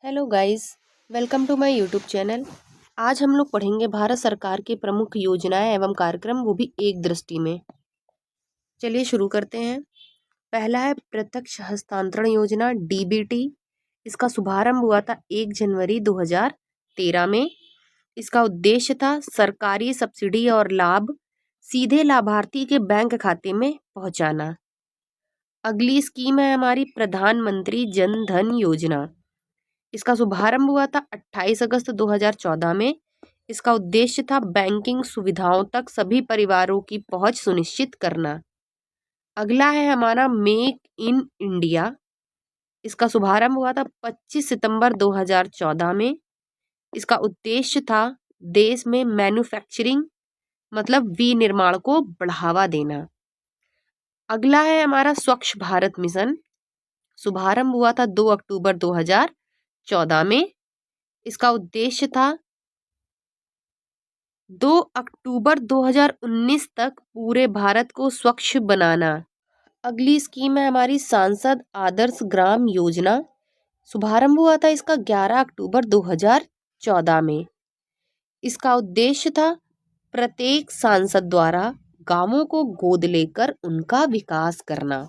Hello guys, welcome to my YouTube channel. आज हम लोग पढ़ेंगे भारत सरकार की प्रमुख योजनाएं एवं कार्यक्रम, वो भी एक दृष्टि में। चलिए शुरू करते हैं। पहला है प्रत्यक्ष हस्तांतरण योजना डीबीटी। इसका शुभारंभ हुआ था 1 जनवरी 2013 में। इसका उद्देश्य था सरकारी सब्सिडी और लाभ सीधे लाभार्थी के बैंक खाते में पहुंचाना। अगली स्कीम है हमारी प्रधानमंत्री जन धन योजना। इसका शुभारंभ हुआ था 28 अगस्त 2014 में। इसका उद्देश्य था बैंकिंग सुविधाओं तक सभी परिवारों की पहुंच सुनिश्चित करना। अगला है हमारा मेक इन इंडिया। इसका शुभारंभ हुआ था 25 सितंबर 2014 में। इसका उद्देश्य था देश में मैन्युफैक्चरिंग मतलब विनिर्माण को बढ़ावा देना। अगला है हमारा स्वच्छ भारत मिशन। शुभारंभ हुआ था 2 अक्टूबर 2014 में। इसका उद्देश्य था 2 अक्टूबर 2019 तक पूरे भारत को स्वच्छ बनाना। अगली स्कीम है हमारी सांसद आदर्श ग्राम योजना। शुभारंभ हुआ था इसका 11 अक्टूबर 2014 में। इसका उद्देश्य था प्रत्येक सांसद द्वारा गांवों को गोद लेकर उनका विकास करना।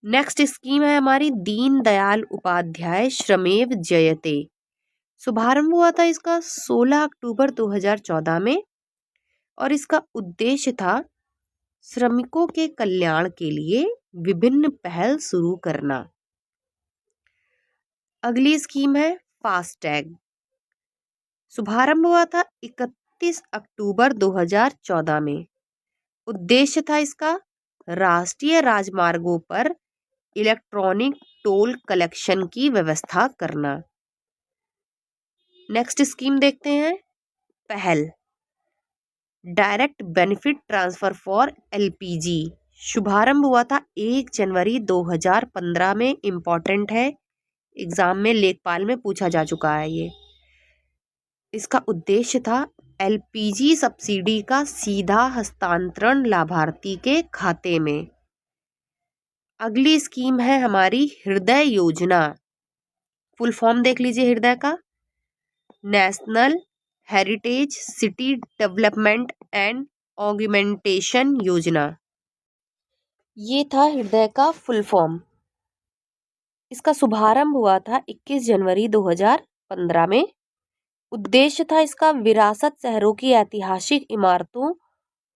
नेक्स्ट स्कीम है हमारी दीनदयाल उपाध्याय श्रमेव जयते। शुभारंभ हुआ था इसका 16 अक्टूबर 2014 में और इसका उद्देश्य था श्रमिकों के कल्याण के लिए विभिन्न पहल शुरू करना। अगली स्कीम है फास्टैग। शुभारंभ हुआ था 31 अक्टूबर 2014 में। उद्देश्य था इसका राष्ट्रीय राजमार्गों पर इलेक्ट्रॉनिक टोल कलेक्शन की व्यवस्था करना। नेक्स्ट स्कीम देखते हैं पहल direct benefit transfer for LPG. शुभारंभ हुआ था 1 जनवरी 2015 में। इम्पॉर्टेंट है, एग्जाम में लेखपाल में पूछा जा चुका है ये। इसका उद्देश्य था एलपीजी सब्सिडी का सीधा हस्तांतरण लाभार्थी के खाते में। अगली स्कीम है हमारी हृदय योजना। फुल फॉर्म देख लीजिए हृदय का, national heritage city development and augmentation योजना। ये था हृदय का फुल फॉर्म। इसका शुभारंभ हुआ था 21 जनवरी 2015 में। उद्देश्य था इसका विरासत शहरों की ऐतिहासिक इमारतों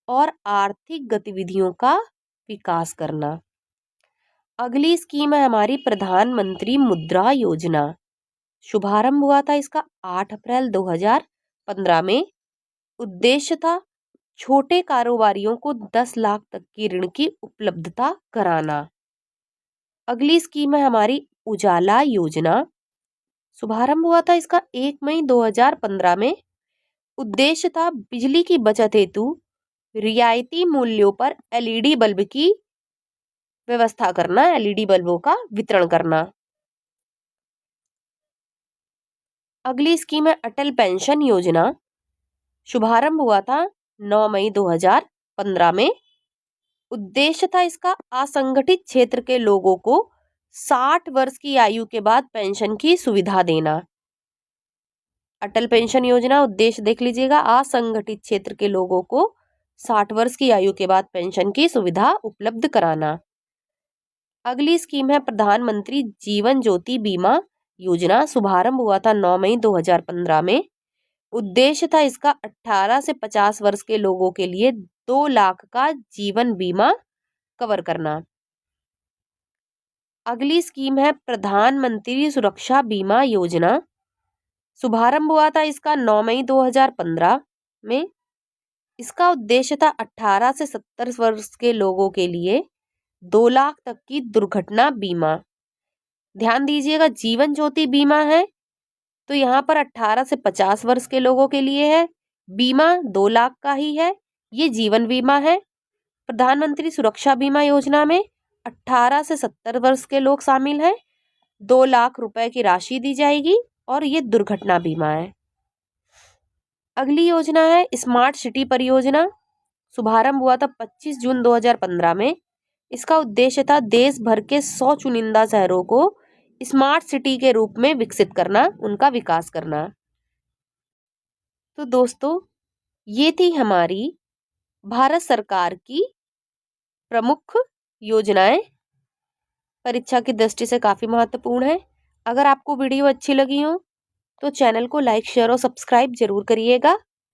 और आर्थिक गतिविधियों का विकास करना। अगली स्कीम है हमारी प्रधानमंत्री मुद्रा योजना। शुभारंभ हुआ था इसका 8 अप्रैल 2015 में। उद्देश्य था छोटे कारोबारियों को 10 लाख तक की ऋण की उपलब्धता कराना। अगली स्कीम है हमारी उजाला योजना। शुभारंभ हुआ था इसका 1 मई 2015 में। उद्देश्य था बिजली की बचत हेतु रियायती मूल्यों पर एलईडी बल्ब की व्यवस्था करना, एलईडी बल्बों का वितरण करना। अगली स्कीम है अटल पेंशन योजना। शुभारंभ हुआ था 9 मई 2015 में। उद्देश्य था इसका असंगठित क्षेत्र के लोगों को 60 वर्ष की आयु के बाद पेंशन की सुविधा देना। अटल पेंशन योजना उद्देश्य देख लीजिएगा, असंगठित क्षेत्र के लोगों को 60 वर्ष की आयु के बाद पेंशन की सुविधा उपलब्ध कराना। अगली स्कीम है प्रधानमंत्री जीवन ज्योति बीमा योजना। शुभारंभ हुआ था 9 मई 2015 में। उद्देश्य था इसका 18 से 50 वर्ष के लोगों के लिए 2 लाख का जीवन बीमा कवर करना। अगली स्कीम है प्रधानमंत्री सुरक्षा बीमा योजना। शुभारंभ हुआ था इसका 9 मई 2015 में। इसका उद्देश्य था 18 से 70 वर्ष के लोगों के लिए 2 लाख तक की दुर्घटना बीमा। ध्यान दीजिएगा, जीवन ज्योति बीमा है तो यहाँ पर 18 से 50 वर्ष के लोगों के लिए है, बीमा 2 लाख का ही है, ये जीवन बीमा है। प्रधानमंत्री सुरक्षा बीमा योजना में 18 से 70 वर्ष के लोग शामिल हैं, 2 लाख रुपए की राशि दी जाएगी और ये दुर्घटना बीमा है। अगली योजना है स्मार्ट सिटी परियोजना। शुभारंभ हुआ था 25 जून 2015 में। इसका उद्देश्य था देश भर के 100 चुनिंदा शहरों को स्मार्ट सिटी के रूप में विकसित करना, उनका विकास करना। तो दोस्तों, ये थी हमारी भारत सरकार की प्रमुख योजनाएं, परीक्षा की दृष्टि से काफी महत्वपूर्ण है। अगर आपको वीडियो अच्छी लगी हो तो चैनल को लाइक, शेयर और सब्सक्राइब जरूर करिएगा।